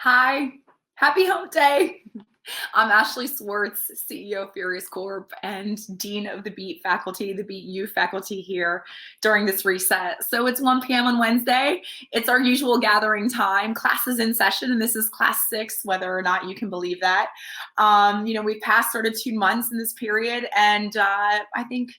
Hi, happy hump day. I'm Ashley Swartz, CEO of Furious Corp and Dean of the Beat faculty, the Beat U faculty here during this reset. So it's 1 p.m. on Wednesday. It's our usual gathering time. Class is in session, and this is class 6, whether or not you can believe that. We've passed sort of 2 months in this period, and I think,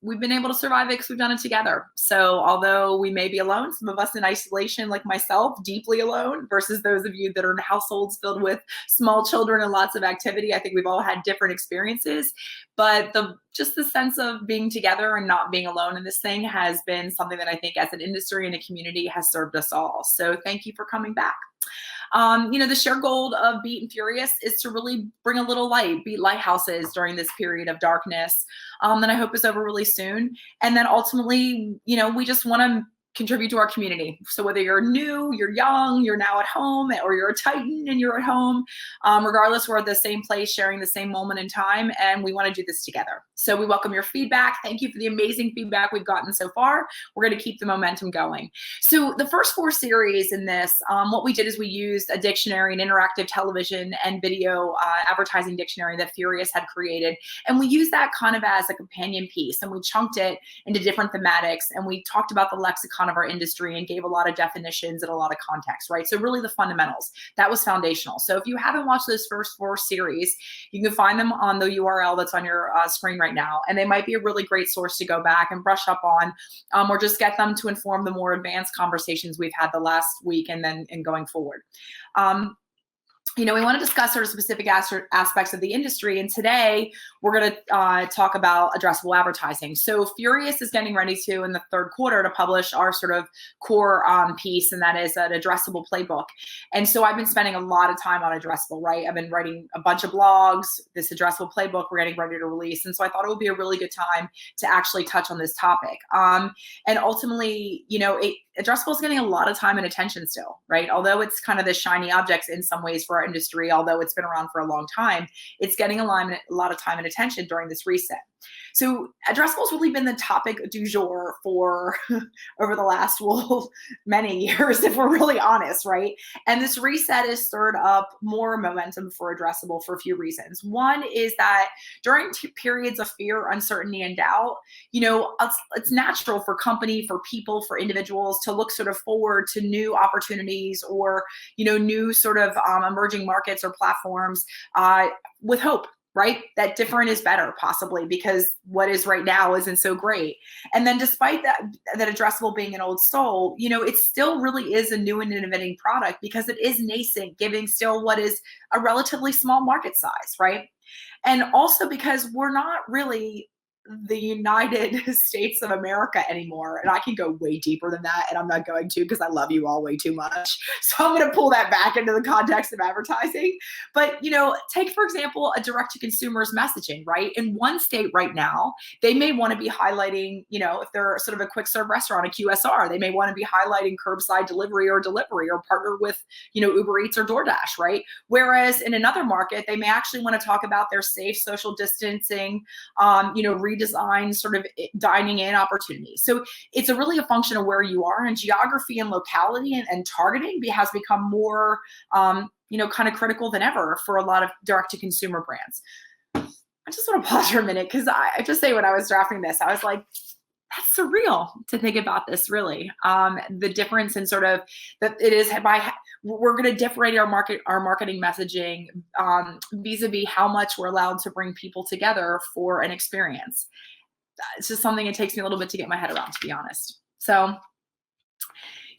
we've been able to survive it because we've done it together. So although we may be alone, some of us in isolation like myself, deeply alone, versus those of you that are in households filled with small children and lots of activity. I think we've all had different experiences, but just the sense of being together and not being alone in this thing has been something that I think as an industry and a community has served us all. So thank you for coming back. The shared goal of Beat and Furious is to really bring a little light, be lighthouses during this period of darkness that I hope is over really soon. And then ultimately, we just want to contribute to our community. So whether you're new, you're young, you're now at home, or you're a Titan and you're at home, regardless, we're at the same place, sharing the same moment in time, and we want to do this together. So we welcome your feedback. Thank you for the amazing feedback we've gotten so far. We're going to keep the momentum going. So the first 4 series in this, what we did is we used a dictionary, an interactive television and video advertising dictionary that Furious had created, and we used that kind of as a companion piece, and we chunked it into different thematics, and we talked about the lexicon of our industry and gave a lot of definitions and a lot of context, right? So really the fundamentals, that was foundational. So if you haven't watched those first 4 series, you can find them on the URL that's on your screen right now. And they might be a really great source to go back and brush up on, or just get them to inform the more advanced conversations we've had the last week and going forward. We want to discuss sort of specific aspects of the industry. And today we're going to talk about addressable advertising. So Furious is getting ready to, in the 3rd quarter, to publish our sort of core piece, and that is an addressable playbook. And so I've been spending a lot of time on addressable, right? I've been writing a bunch of blogs, this addressable playbook we're getting ready to release. And so I thought it would be a really good time to actually touch on this topic. And ultimately, addressable is getting a lot of time and attention still, right? Although it's kind of the shiny objects in some ways for our industry, although it's been around for a long time, it's getting a lot of time and attention during this reset. So addressable's really been the topic du jour for over the last, many years, if we're really honest, right? And this reset has stirred up more momentum for addressable for a few reasons. One is that during periods of fear, uncertainty, and doubt, it's natural for for people, for individuals to look sort of forward to new opportunities or, new sort of emerging markets or platforms with hope, right? That different is better, possibly, because what is right now isn't so great. And then despite that addressable being an old soul, it still really is a new and innovating product because it is nascent, giving still what is a relatively small market size, right? And also because we're not really the United States of America anymore. And I can go way deeper than that, and I'm not going to because I love you all way too much. So I'm going to pull that back into the context of advertising. But, take, for example, a direct-to-consumer's messaging, right? In one state right now, they may want to be highlighting, if they're sort of a quick-serve restaurant, a QSR, they may want to be highlighting curbside delivery or partner with, Uber Eats or DoorDash, right? Whereas in another market, they may actually want to talk about their safe social distancing, redesign sort of dining in opportunities. So it's really a function of where you are, and geography and locality and targeting has become more, kind of critical than ever for a lot of direct-to-consumer brands. I just want to pause for a minute because I just say when I was drafting this, I was like, that's surreal to think about this, really. The difference in sort of that it is we're going to differentiate our marketing messaging vis-a-vis how much we're allowed to bring people together for an experience. It's just something it takes me a little bit to get my head around, to be honest. So,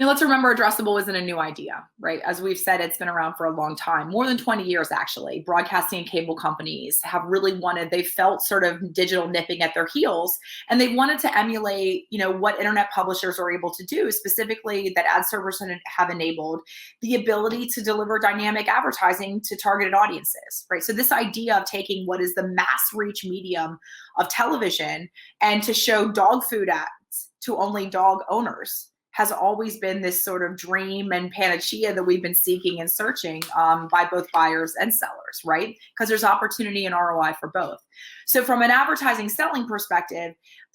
let's remember addressable isn't a new idea, right? As we've said, it's been around for a long time, more than 20 years, actually. Broadcasting and cable companies have really they felt sort of digital nipping at their heels, and they wanted to emulate, what internet publishers are able to do, specifically that ad servers have enabled the ability to deliver dynamic advertising to targeted audiences, right? So this idea of taking what is the mass reach medium of television and to show dog food ads to only dog owners has always been this sort of dream and panacea that we've been seeking and searching by both buyers and sellers, right? Because there's opportunity and ROI for both. So from an advertising selling perspective,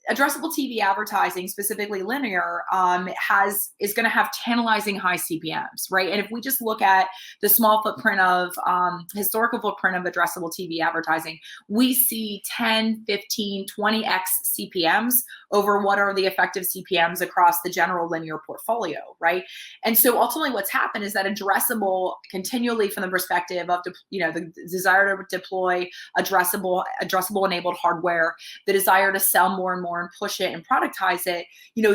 addressable TV advertising, specifically linear, is going to have tantalizing high CPMs, right? And if we just look at the small footprint of historical footprint of addressable TV advertising, we see 10, 15, 20x CPMs over what are the effective CPMs across the general linear portfolio, right? And so ultimately what's happened is that addressable continually from the perspective of, the desire to deploy addressable enabled hardware, the desire to sell more and more and push it and productize it,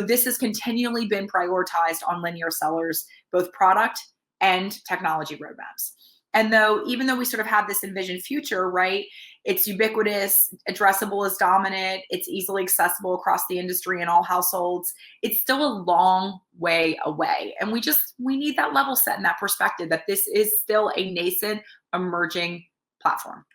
this has continually been prioritized on linear sellers, both product and technology roadmaps. And even though we sort of have this envisioned future, right, it's ubiquitous, addressable is dominant, it's easily accessible across the industry and all households, it's still a long way away. And we need that level set and that perspective that this is still a nascent, emerging platform.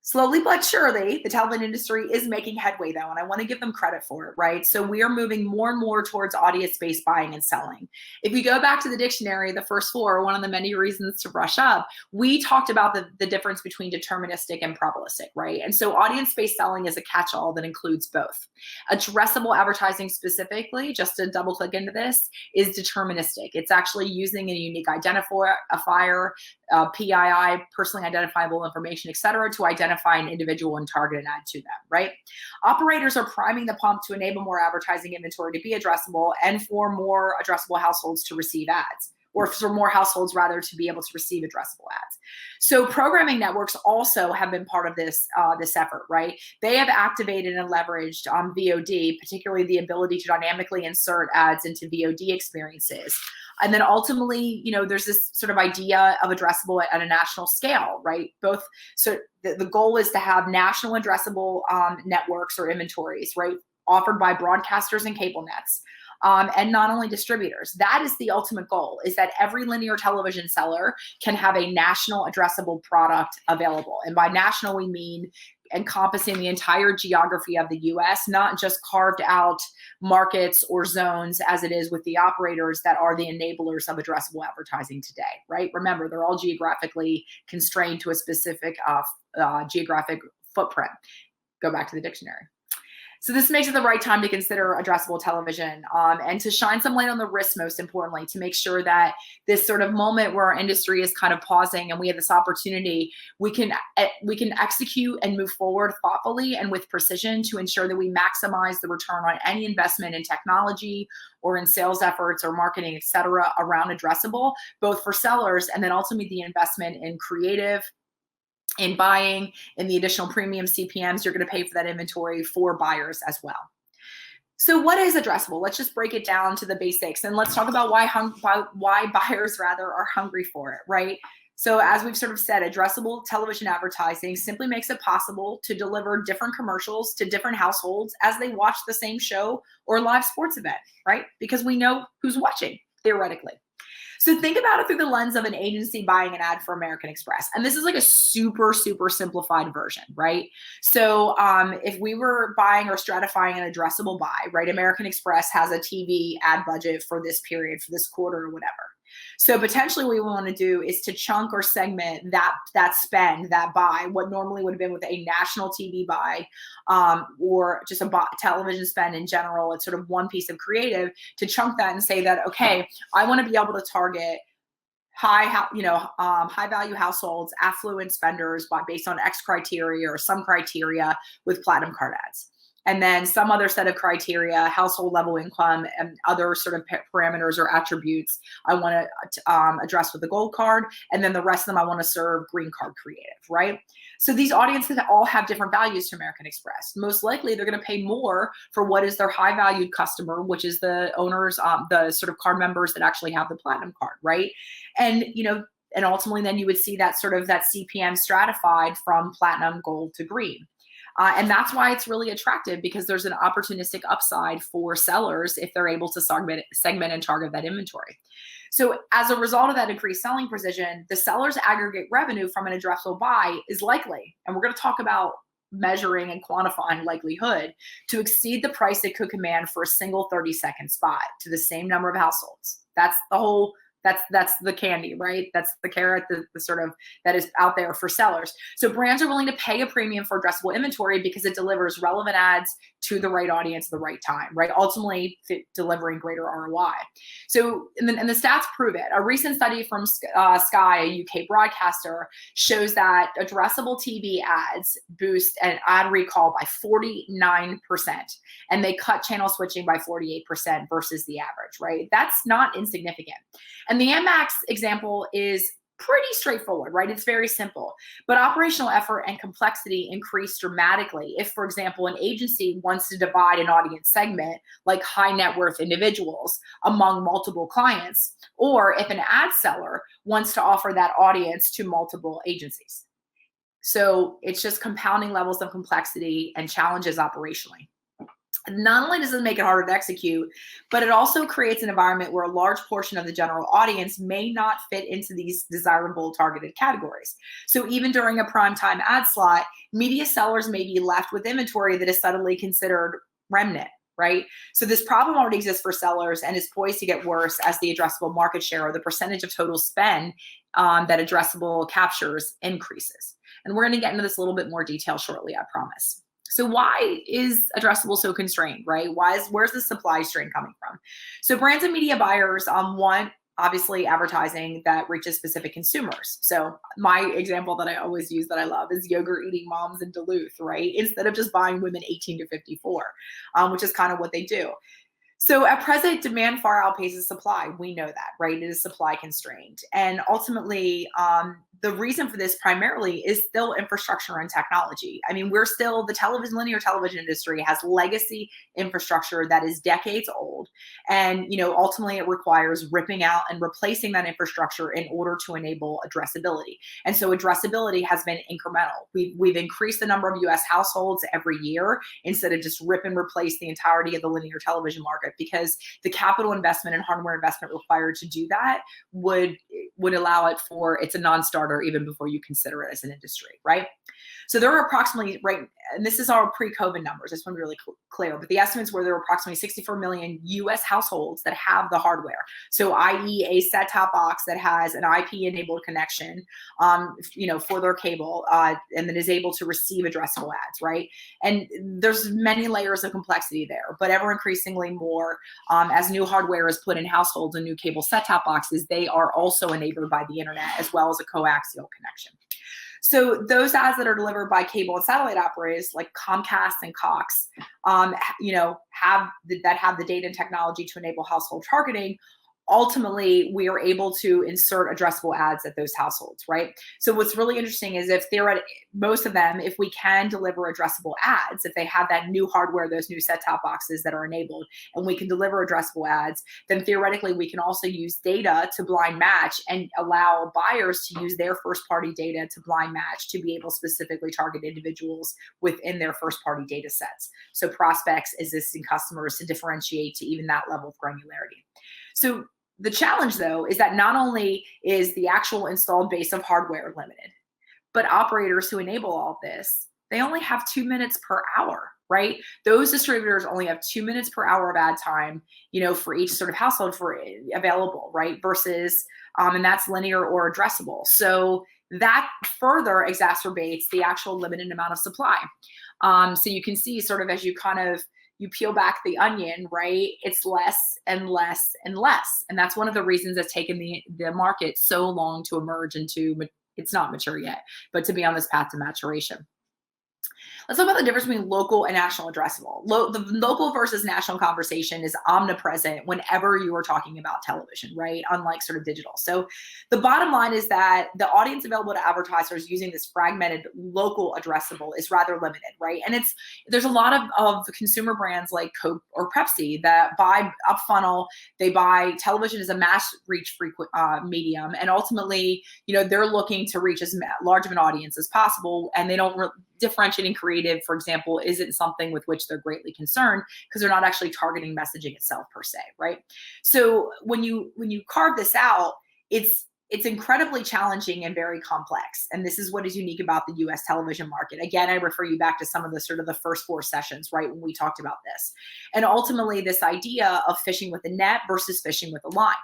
Slowly but surely, the television industry is making headway though, and I want to give them credit for it, right? So we are moving more and more towards audience-based buying and selling. If we go back to the dictionary, the first four, one of the many reasons to brush up, we talked about the difference between deterministic and probabilistic, right? And so audience-based selling is a catch-all that includes both. Addressable advertising specifically, just to double click into this, is deterministic. It's actually using a unique identifier, PII, personally identifiable information, et cetera, to identify an individual and target an ad to them, right? Operators are priming the pump to enable more advertising inventory to be addressable and for more addressable households to receive ads, or for more households rather to be able to receive addressable ads. So programming networks also have been part of this effort, right? They have activated and leveraged VOD, particularly the ability to dynamically insert ads into VOD experiences. And then ultimately, there's this sort of idea of addressable at a national scale, right? So the goal is to have national addressable networks or inventories, right? Offered by broadcasters and cable nets. And not only distributors. That is the ultimate goal, is that every linear television seller can have a national addressable product available. And by national, we mean encompassing the entire geography of the US, not just carved out markets or zones as it is with the operators that are the enablers of addressable advertising today, right? Remember, they're all geographically constrained to a specific geographic footprint. Go back to the dictionary. So this makes it the right time to consider addressable television and to shine some light on the risks, most importantly, to make sure that this sort of moment where our industry is kind of pausing and we have this opportunity, we can execute and move forward thoughtfully and with precision to ensure that we maximize the return on any investment in technology or in sales efforts or marketing, et cetera, around addressable, both for sellers and then ultimately the investment in creative, in buying, in the additional premium CPMs you're going to pay for that inventory for buyers as well. So what is addressable? Let's just break it down to the basics and let's talk about why buyers rather are hungry for it, right? So as we've sort of said, addressable television advertising simply makes it possible to deliver different commercials to different households as they watch the same show or live sports event, right? Because we know who's watching, theoretically. So think about it through the lens of an agency buying an ad for American Express. And this is like a super, super simplified version, right? So if we were buying or stratifying an addressable buy, right? American Express has a TV ad budget for this period, for this quarter or whatever. So potentially what we want to do is to chunk or segment that spend, that buy, what normally would have been with a national TV buy or just a television spend in general. It's sort of one piece of creative to chunk that and say that, okay, I want to be able to target high value households, affluent spenders based on X criteria or some criteria with platinum card ads. And then some other set of criteria, household level income and other sort of parameters or attributes I want to address with the gold card. And then the rest of them I want to serve green card creative, right? So these audiences all have different values to American Express. Most likely they're going to pay more for what is their high valued customer, which is the owners, the sort of card members that actually have the platinum card, right? And, and ultimately then you would see that sort of that CPM stratified from platinum, gold to green. And that's why it's really attractive, because there's an opportunistic upside for sellers if they're able to segment and target that inventory. So as a result of that increased selling precision, the seller's aggregate revenue from an addressable buy is likely, and we're going to talk about measuring and quantifying likelihood, to exceed the price it could command for a single 30-second spot to the same number of households. That's the whole That's the candy, right? That's the carrot, the sort of that is out there for sellers. So brands are willing to pay a premium for addressable inventory because it delivers relevant ads to the right audience at the right time, right? Ultimately delivering greater ROI. So, and the stats prove it. A recent study from Sky, a UK broadcaster, shows that addressable TV ads boost an ad recall by 49%, and they cut channel switching by 48% versus the average, right? That's not insignificant. And the unpacks example is pretty straightforward, right? It's very simple, but operational effort and complexity increase dramatically if, for example, an agency wants to divide an audience segment, like high net worth individuals, among multiple clients, or if an ad seller wants to offer that audience to multiple agencies. So it's just compounding levels of complexity and challenges operationally. Not only does it make it harder to execute, but it also creates an environment where a large portion of the general audience may not fit into these desirable targeted categories. So even during a primetime ad slot, media sellers may be left with inventory that is suddenly considered remnant, right? So this problem already exists for sellers and is poised to get worse as the addressable market share, or the percentage of total spend that addressable captures, increases. And we're going to get into this a little bit more detail shortly, I promise. So why is addressable so constrained, right? Where's the supply strain coming from? So brands and media buyers want, obviously, advertising that reaches specific consumers. So my example that I always use that I love is yogurt eating moms in Duluth, right? Instead of just buying women 18 to 54, which is kind of what they do. So at present, demand far outpaces supply. We know that, right? It is supply constrained. And ultimately, the reason for this primarily is still infrastructure and technology. I mean, we're still, the linear television industry has legacy infrastructure that is decades old. And, ultimately it requires ripping out and replacing that infrastructure in order to enable addressability. And so addressability has been incremental. We've increased the number of US households every year instead of just rip and replace the entirety of the linear television market, because the capital investment and hardware investment required to do that would allow it for, it's a non-starter even before you consider it as an industry, right? So there are approximately, right, and this is our pre-COVID numbers, I just want to be really clear, but the estimates were there were approximately 64 million US households that have the hardware. So i.e. a set-top box that has an IP-enabled connection, for their cable, and that is able to receive addressable ads, right? And there's many layers of complexity there, but ever increasingly more as new hardware is put in households and new cable set-top boxes, they are also enabled by the internet as well as a coaxial connection. So those ads that are delivered by cable and satellite operators like Comcast and Cox, have the data and technology to enable household targeting. Ultimately, we are able to insert addressable ads at those households, right? So what's really interesting is if most of them, if we can deliver addressable ads, if they have that new hardware, those new set-top boxes that are enabled, and we can deliver addressable ads, then theoretically we can also use data to blind match and allow buyers to use their first-party data to blind match to be able to specifically target individuals within their first-party data sets. So prospects, existing customers, to differentiate to even that level of granularity. So the challenge, though, is that not only is the actual installed base of hardware limited, but operators who enable all of this, they only have 2 minutes per hour, right? Those distributors only have 2 minutes per hour of ad time, for each sort of household available, right? Versus, and that's linear or addressable. So that further exacerbates the actual limited amount of supply. So you can see sort of as you peel back the onion, right? It's less and less and less. And that's one of the reasons that's taken the market so long to emerge into, it's not mature yet, but to be on this path to maturation. Let's talk about the difference between local and national addressable. The local versus national conversation is omnipresent whenever you are talking about television, right? Unlike sort of digital. So the bottom line is that the audience available to advertisers using this fragmented local addressable is rather limited, right? And there's a lot of consumer brands like Coke or Pepsi that buy up funnel. They buy television as a mass reach medium, and ultimately, they're looking to reach as large of an audience as possible, and they don't differentiating creative, for example, isn't something with which they're greatly concerned because they're not actually targeting messaging itself per se, right? So when you carve this out, it's incredibly challenging and very complex. And this is what is unique about the US television market. Again, I refer you back to some of the first 4 sessions, right, when we talked about this. And ultimately, this idea of fishing with a net versus fishing with a line.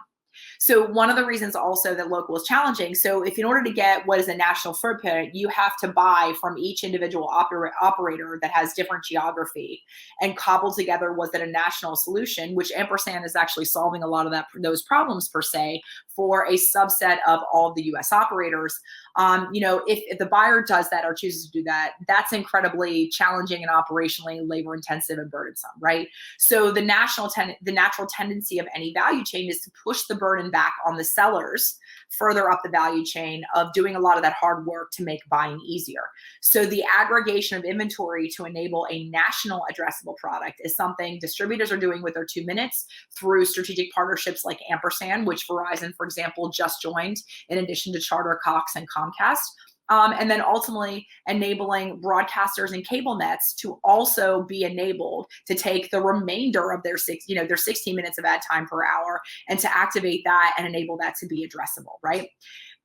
So one of the reasons also that local is challenging, so if in order to get what is a national footprint, you have to buy from each individual operator that has different geography and cobble together was it a national solution, which ampersand is actually solving a lot of those problems per se for a subset of all of the US operators. If the buyer does that or chooses to do that, that's incredibly challenging and operationally labor intensive and burdensome, right? So the natural tendency of any value chain is to push the burden back on the sellers further up the value chain of doing a lot of that hard work to make buying easier. So the aggregation of inventory to enable a national addressable product is something distributors are doing with their 2 minutes through strategic partnerships like ampersand, which Verizon, for example, just joined in addition to Charter, Cox, and Comcast. And then ultimately enabling broadcasters and cable nets to also be enabled to take the remainder of their 16 minutes of ad time per hour and to activate that and enable that to be addressable, right?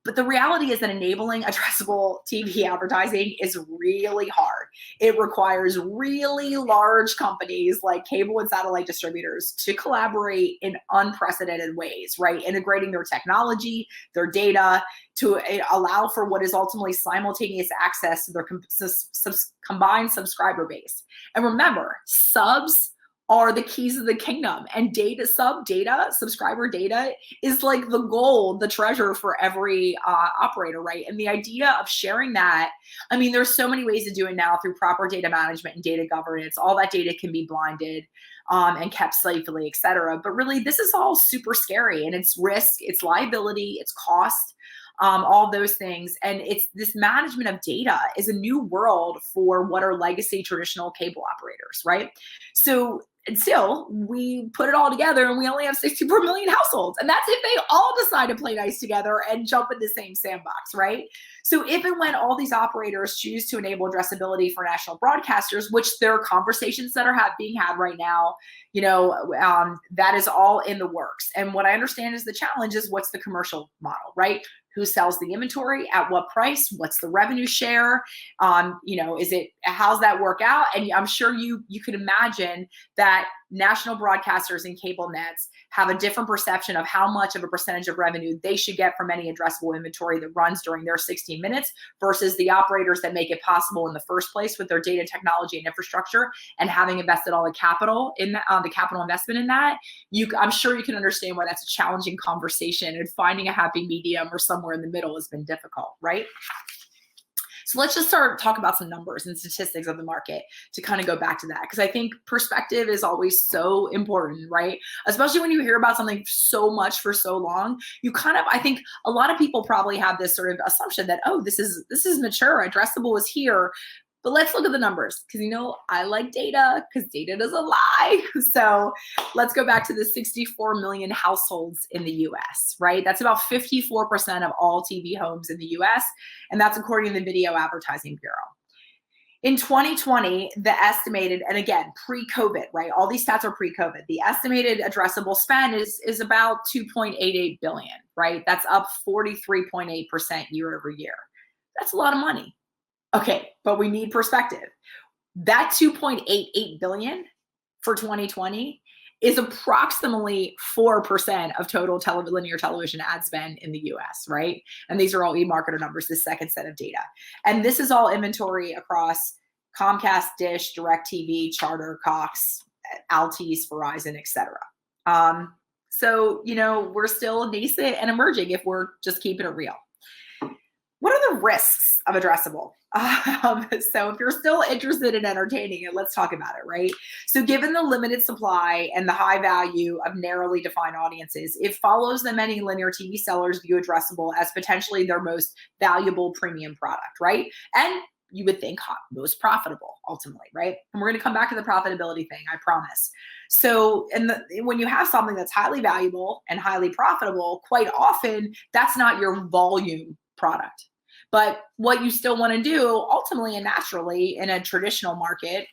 But the reality is that enabling addressable TV advertising is really hard. It requires really large companies like cable and satellite distributors to collaborate in unprecedented ways, right? Integrating their technology, their data to allow for what is ultimately simultaneous access to their combined subscriber base. And remember, subs are the keys of the kingdom, and subscriber data is like the gold, the treasure for every operator, right? And the idea of sharing that, I mean, there's so many ways to do it now through proper data management and data governance. All that data can be blinded and kept safely, et cetera. But really, this is all super scary, and it's risk, it's liability, it's cost. All those things. And it's this management of data is a new world for what are legacy traditional cable operators, right? So, and still, we put it all together and we only have 64 million households. And that's if they all decide to play nice together and jump in the same sandbox, right? So if and when all these operators choose to enable addressability for national broadcasters, which there are conversations that are being had right now, that is all in the works. And what I understand is the challenge is what's the commercial model, right? Who sells the inventory at what price? What's the revenue share? How's that work out? And I'm sure you could imagine that national broadcasters and cable nets have a different perception of how much of a percentage of revenue they should get from any addressable inventory that runs during their 16 minutes versus the operators that make it possible in the first place with their data technology and infrastructure and having invested all the capital in that, the capital investment in that. I'm sure you can understand why that's a challenging conversation, and finding a happy medium or somewhere in the middle has been difficult, right? So let's just talk about some numbers and statistics of the market to kind of go back to that, because I think perspective is always so important, right? Especially when you hear about something so much for so long, I think a lot of people probably have this sort of assumption that, oh, this is mature, addressable is here. But let's look at the numbers, because I like data, because data doesn't lie. So let's go back to the 64 million households in the US, right? That's about 54% of all TV homes in the US, and that's according to the Video Advertising Bureau. In 2020, the estimated, and again, pre-COVID, right? All these stats are pre-COVID. The estimated addressable spend is about 2.88 billion, right? That's up 43.8% year over year. That's a lot of money. Okay, but we need perspective. That 2.88 billion for 2020 is approximately 4% of total linear television ad spend in the US, right? And these are all eMarketer numbers, this second set of data. And this is all inventory across Comcast, Dish, DirecTV, Charter, Cox, Altice, Verizon, et cetera. So, we're still nascent and emerging if we're just keeping it real. What are the risks of addressable? So if you're still interested in entertaining it, let's talk about it, right? So given the limited supply and the high value of narrowly defined audiences, it follows that many linear TV sellers view addressable as potentially their most valuable premium product, right? And you would think most profitable ultimately, right? And we're going to come back to the profitability thing, I promise. So, when you have something that's highly valuable and highly profitable, quite often that's not your volume product. But what you still want to do ultimately and naturally in a traditional market,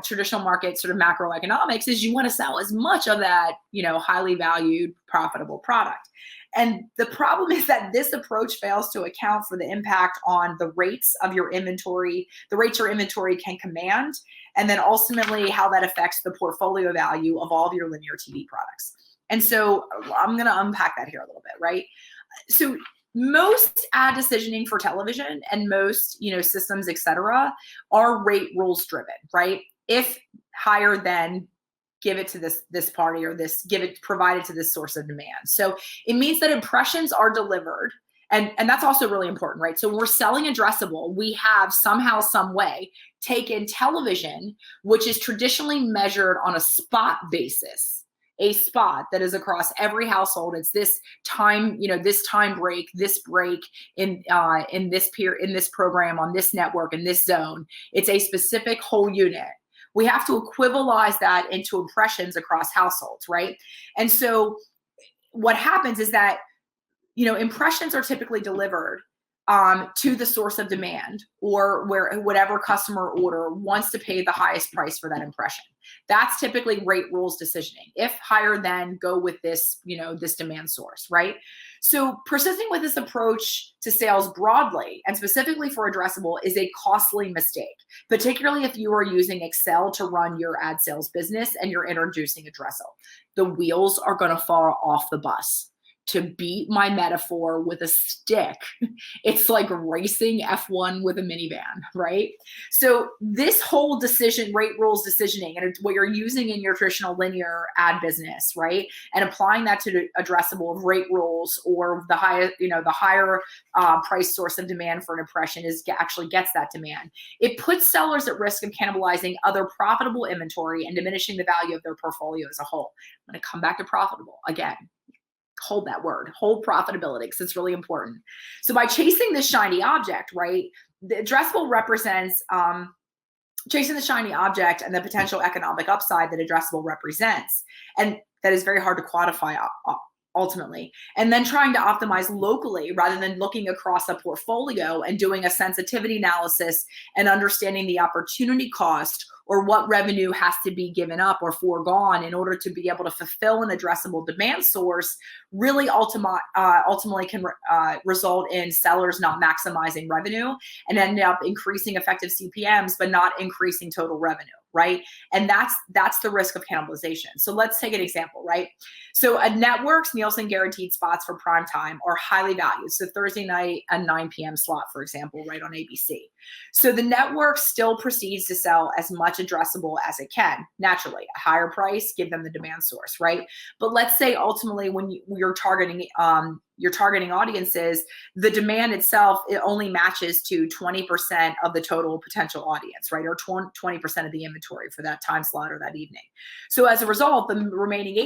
traditional market sort of macroeconomics, is you want to sell as much of that, highly valued, profitable product. And the problem is that this approach fails to account for the impact on the rates of your inventory, the rates your inventory can command, and then ultimately how that affects the portfolio value of all of your linear TV products. And so I'm going to unpack that here a little bit, right? So most ad decisioning for television and most, systems, et cetera, are rate rules driven, right? If higher than, give it to this party, or provide it to this source of demand. So it means that impressions are delivered. And that's also really important, right? So when we're selling addressable, we have somehow, some way taken television, which is traditionally measured on a spot basis, a spot that is across every household. It's this time, this time break, this break in this program on this network in this zone. It's a specific whole unit. We have to equivalize that into impressions across households, right? And so what happens is that, impressions are typically delivered to the source of demand, or whatever customer order wants to pay the highest price for that impression. That's typically rate rules decisioning. If higher than, go with this, this demand source, right? So persisting with this approach to sales broadly, and specifically for addressable, is a costly mistake, particularly if you are using Excel to run your ad sales business and you're introducing addressable. The wheels are going to fall off the bus. To beat my metaphor with a stick, it's like racing F1 with a minivan, right? So this whole rate rules decisioning, and what you're using in your traditional linear ad business, right? And applying that to the addressable of rate rules, or the higher price source of demand for an impression actually gets that demand. It puts sellers at risk of cannibalizing other profitable inventory and diminishing the value of their portfolio as a whole. I'm going to come back to profitable again. Hold that word, hold profitability, because it's really important. So by chasing this shiny object, right, the addressable represents chasing the shiny object and the potential economic upside that addressable represents. And that is very hard to quantify ultimately. And then trying to optimize locally rather than looking across a portfolio and doing a sensitivity analysis and understanding the opportunity cost, or what revenue has to be given up or foregone in order to be able to fulfill an addressable demand source, really ultimately can result in sellers not maximizing revenue and end up increasing effective CPMs, but not increasing total revenue, right? And that's the risk of cannibalization. So let's take an example, right? So a network's Nielsen guaranteed spots for prime time are highly valued. So Thursday night, a 9 p.m. slot, for example, right on ABC. So the network still proceeds to sell as much addressable as it can. Naturally, a higher price, give them the demand source, right? But let's say ultimately when you're targeting audiences, the demand itself, it only matches to 20% of the total potential audience, right? Or 20% of the inventory for that time slot or that evening. So as a result, the remaining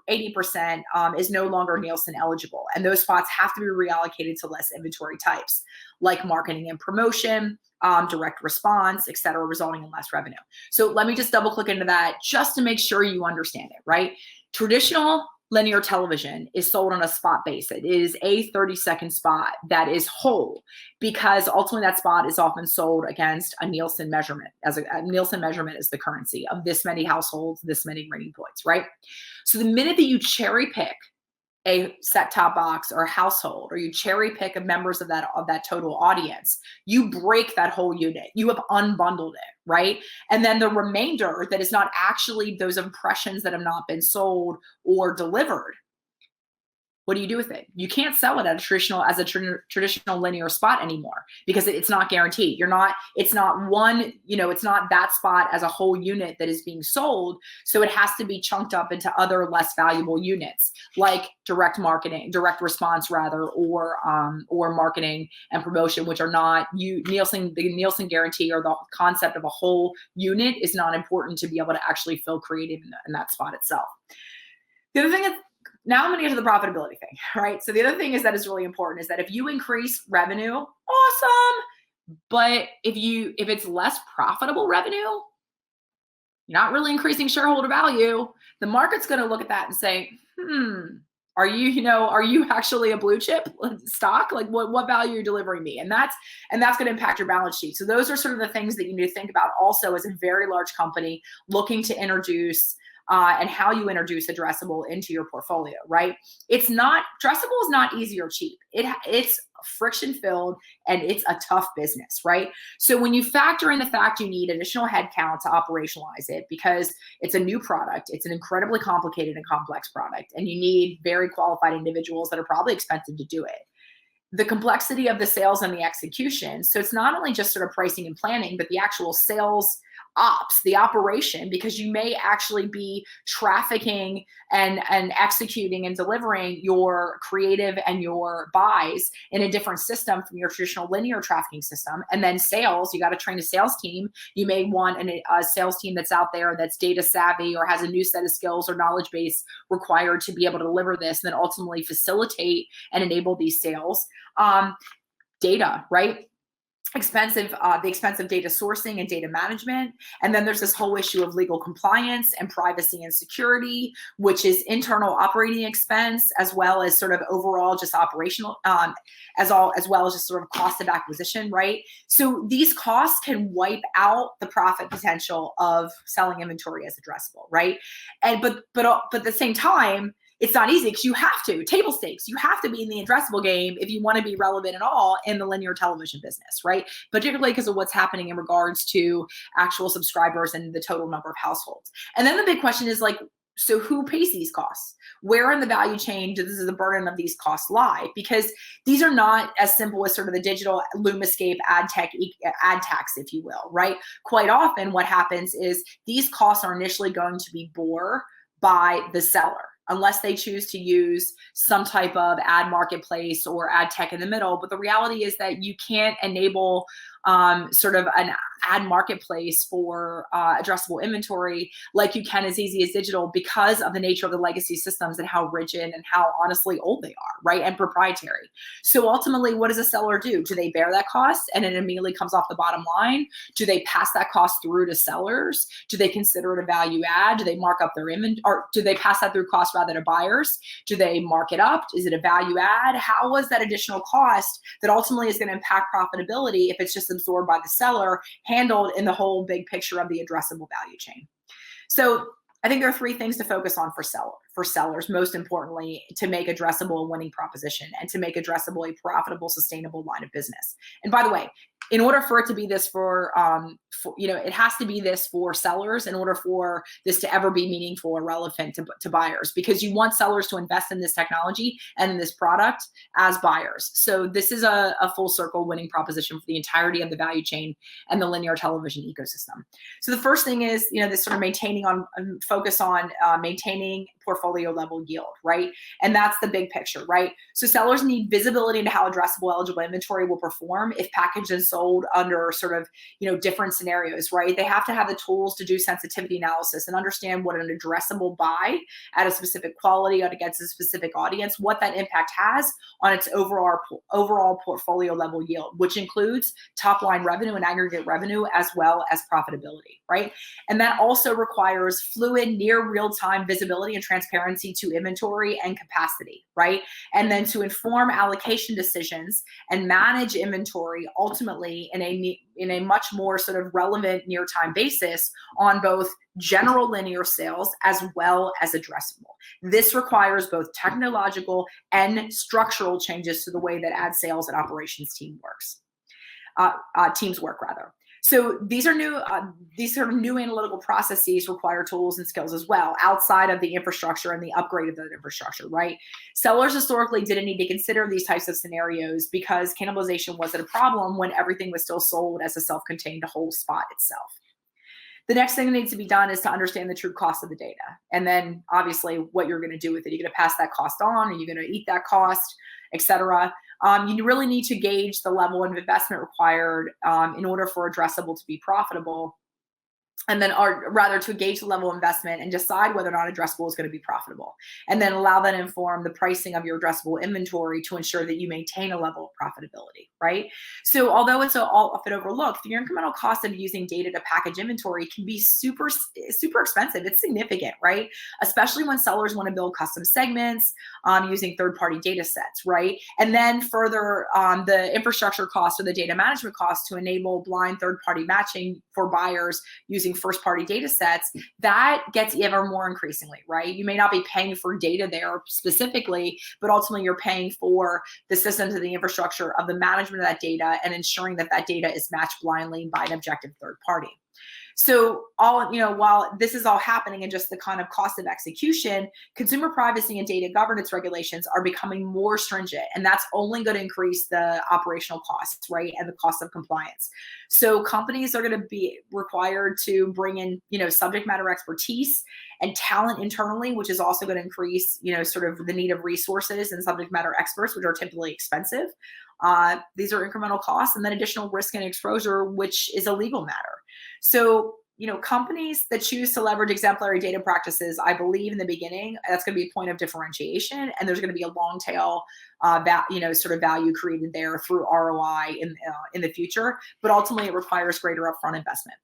80% is no longer Nielsen eligible. And those spots have to be reallocated to less inventory types, like marketing and promotion, direct response, et cetera, resulting in less revenue. So let me just double click into that just to make sure you understand it, right? Traditional linear television is sold on a spot basis. It is a 30-second spot that is whole, because ultimately that spot is often sold against a Nielsen measurement. A Nielsen measurement is the currency of this many households, this many rating points, right? So the minute that you cherry pick a set-top box or a household, or you cherry pick members of that total audience, you break that whole unit. You have unbundled it, right? And then the remainder that is not actually those impressions that have not been sold or delivered, what do you do with it? You can't sell it at a traditional linear spot anymore, because it's not guaranteed. It's not that spot as a whole unit that is being sold. So it has to be chunked up into other less valuable units, like direct response rather, or marketing and promotion, which are not the Nielsen guarantee, or the concept of a whole unit is not important to be able to actually fill creative in that spot itself. The other thing is, now I'm going to get to the profitability thing, right? So the other thing that is really important is that if you increase revenue, awesome. But if it's less profitable revenue, you're not really increasing shareholder value. The market's going to look at that and say, are you actually a blue chip stock? Like what value are you delivering me? And that's going to impact your balance sheet. So those are sort of the things that you need to think about also as a very large company looking to introduce and how you introduce addressable into your portfolio, right? Addressable is not easy or cheap. It's friction filled and it's a tough business, right? So when you factor in the fact you need additional headcount to operationalize it because it's a new product, it's an incredibly complicated and complex product, and you need very qualified individuals that are probably expensive to do it. The complexity of the sales and the execution. So it's not only just sort of pricing and planning, but the actual sales ops, the operation, because you may actually be trafficking and executing and delivering your creative and your buys in a different system from your traditional linear trafficking system. And then sales, you got to train a sales team. You may want a sales team that's out there that's data savvy or has a new set of skills or knowledge base required to be able to deliver this and then ultimately facilitate and enable these sales. Data, right? The expensive data sourcing and data management. And then there's this whole issue of legal compliance and privacy and security, which is internal operating expense, as well as sort of overall just operational, as well as just sort of cost of acquisition, right? So these costs can wipe out the profit potential of selling inventory as addressable, right? And but at the same time, it's not easy because you have to, table stakes, you have to be in the addressable game if you want to be relevant at all in the linear television business, right? Particularly because of what's happening in regards to actual subscribers and the total number of households. And then the big question is like, so who pays these costs? Where in the value chain does the burden of these costs lie? Because these are not as simple as sort of the digital LumaScape ad tax, if you will, right? Quite often what happens is these costs are initially going to be borne by the seller, unless they choose to use some type of ad marketplace or ad tech in the middle. But the reality is that you can't enable sort of an ad marketplace for addressable inventory like you can as easy as digital because of the nature of the legacy systems and how rigid and how honestly old they are, right? And proprietary. So ultimately, what does a seller do? Do they bear that cost and it immediately comes off the bottom line? Do they pass that cost through to sellers? Do they consider it a value add? Do they mark up their inventory, or do they pass that through cost rather to buyers? Do they mark it up? Is it a value add? How was that additional cost that ultimately is going to impact profitability if it's just absorbed by the seller, handled in the whole big picture of the addressable value chain? So I think there are three things to focus on for sellers, most importantly, to make addressable a winning proposition and to make addressable a profitable, sustainable line of business. And by the way, in order for it to be this it has to be this for sellers in order for this to ever be meaningful or relevant to buyers, because you want sellers to invest in this technology and in this product as buyers. So this is a full circle winning proposition for the entirety of the value chain and the linear television ecosystem. So the first thing is, this sort of focus on maintaining portfolio level yield, right? And that's the big picture, right? So sellers need visibility into how addressable eligible inventory will perform if packaged and sold under sort of, different scenarios, right? They have to have the tools to do sensitivity analysis and understand what an addressable buy at a specific quality against a specific audience, what that impact has on its overall portfolio level yield, which includes top line revenue and aggregate revenue as well as profitability, right? And that also requires fluid, near real-time visibility and transparency to inventory and capacity, right? And then to inform allocation decisions and manage inventory ultimately in a much more sort of relevant near-time basis on both general linear sales as well as addressable. This requires both technological and structural changes to the way that ad sales and operations teams work. So these are these sort of new analytical processes require tools and skills as well, outside of the infrastructure and the upgrade of that infrastructure, right? Sellers historically didn't need to consider these types of scenarios because cannibalization wasn't a problem when everything was still sold as a self-contained whole spot itself. The next thing that needs to be done is to understand the true cost of the data. And then obviously what you're going to do with it. You're going to pass that cost on, or you're going to eat that cost, et cetera. You really need to gauge the level of investment required in order for addressable to be profitable. And then, or rather, to gauge the level of investment and decide whether or not addressable is going to be profitable. And then allow that to inform the pricing of your addressable inventory to ensure that you maintain a level of profitability, right? So although it's often overlooked, the incremental cost of using data to package inventory can be super, super expensive. It's significant, right? Especially when sellers want to build custom segments using third-party data sets, right? And then further, the infrastructure cost or the data management cost to enable blind third-party matching for buyers using first party data sets, that gets ever more increasingly, right? You may not be paying for data there specifically, but ultimately you're paying for the systems and the infrastructure of the management of that data and ensuring that that data is matched blindly by an objective third party. So while this is all happening in just the kind of cost of execution, consumer privacy and data governance regulations are becoming more stringent, and that's only going to increase the operational costs, right? And the cost of compliance. So companies are going to be required to bring in, subject matter expertise and talent internally, which is also going to increase, sort of the need of resources and subject matter experts, which are typically expensive. These are incremental costs, and then additional risk and exposure, which is a legal matter. So, companies that choose to leverage exemplary data practices, I believe in the beginning, that's going to be a point of differentiation, and there's going to be a long tail, sort of value created there through ROI in the future. But ultimately, it requires greater upfront investment.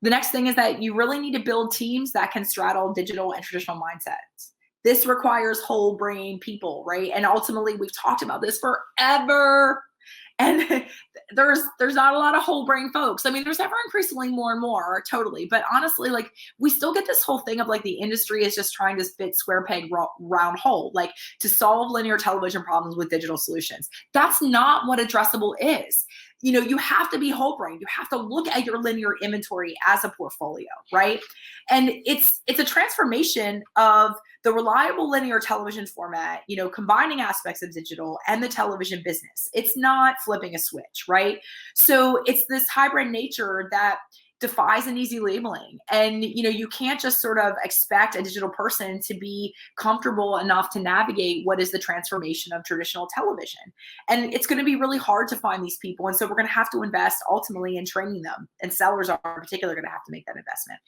The next thing is that you really need to build teams that can straddle digital and traditional mindsets. This requires whole brain people, right? And ultimately, we've talked about this forever. And there's not a lot of whole brain folks. I mean, there's ever increasingly more and more, totally. But honestly, like, we still get this whole thing of like the industry is just trying to fit square peg round hole, like to solve linear television problems with digital solutions. That's not what addressable is. You have to be whole brain. You have to look at your linear inventory as a portfolio, right? And it's a transformation of the reliable linear television format, combining aspects of digital and the television business. It's not flipping a switch, right? So it's this hybrid nature that defies an easy labeling. And, you can't just sort of expect a digital person to be comfortable enough to navigate what is the transformation of traditional television. And it's going to be really hard to find these people. And so we're going to have to invest ultimately in training them. And sellers are in particular going to have to make that investment.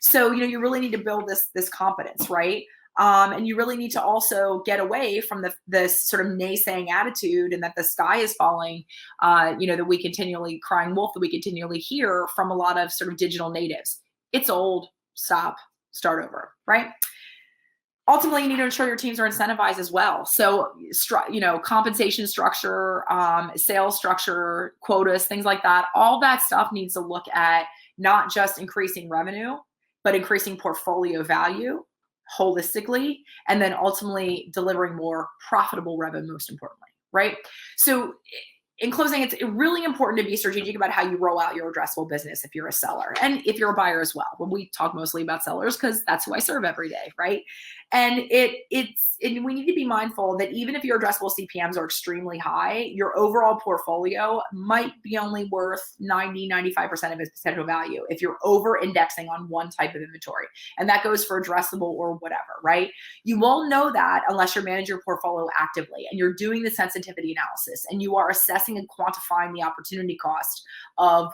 So, you really need to build this competence, right? And you really need to also get away from this sort of naysaying attitude and that the sky is falling, that we continually crying wolf, that we continually hear from a lot of sort of digital natives. It's old, stop, start over, right? Ultimately, you need to ensure your teams are incentivized as well. So, compensation structure, sales structure, quotas, things like that, all that stuff needs to look at not just increasing revenue, but increasing portfolio value holistically, and then ultimately delivering more profitable revenue, most importantly, right? So in closing, it's really important to be strategic about how you roll out your addressable business if you're a seller and if you're a buyer as well. Well, we talk mostly about sellers because that's who I serve every day, right? And we need to be mindful that even if your addressable CPMs are extremely high, your overall portfolio might be only worth 90-95% of its potential value if you're over indexing on one type of inventory. And that goes for addressable or whatever, right? You won't know that unless you're managing your portfolio actively and you're doing the sensitivity analysis and you are assessing and quantifying the opportunity cost of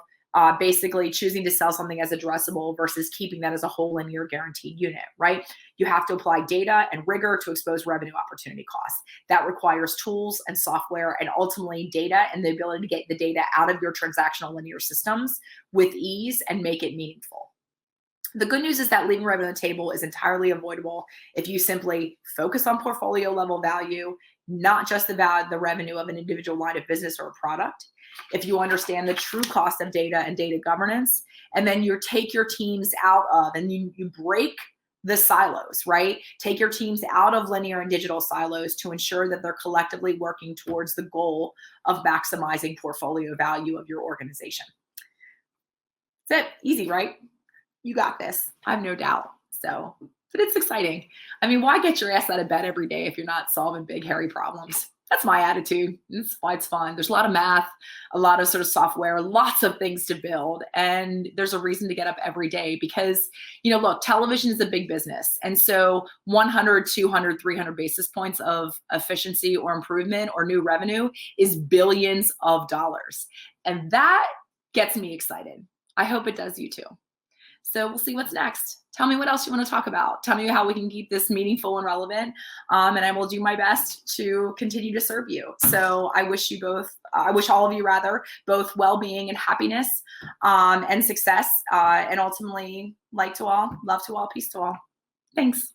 basically choosing to sell something as addressable versus keeping that as a whole linear guaranteed unit, right? You have to apply data and rigor to expose revenue opportunity costs. That requires tools and software and ultimately data and the ability to get the data out of your transactional linear systems with ease and make it meaningful. The good news is that leaving revenue on the table is entirely avoidable if you simply focus on portfolio level value, not just the revenue of an individual line of business or a product. If you understand the true cost of data and data governance, and then you take your teams out of, and you break the silos, right? Take your teams out of linear and digital silos to ensure that they're collectively working towards the goal of maximizing portfolio value of your organization. That's it. Easy, right? You got this. I have no doubt. So, but it's exciting. I mean, why get your ass out of bed every day if you're not solving big, hairy problems? That's my attitude. That's why it's fun. There's a lot of math, a lot of sort of software, lots of things to build. And there's a reason to get up every day because, look, television is a big business. And so 100, 200, 300 basis points of efficiency or improvement or new revenue is billions of dollars. And that gets me excited. I hope it does you too. So we'll see what's next. Tell me what else you want to talk about. Tell me how we can keep this meaningful and relevant. And I will do my best to continue to serve you. So I wish all of you both well-being and happiness and success and ultimately light to all, love to all, peace to all. Thanks.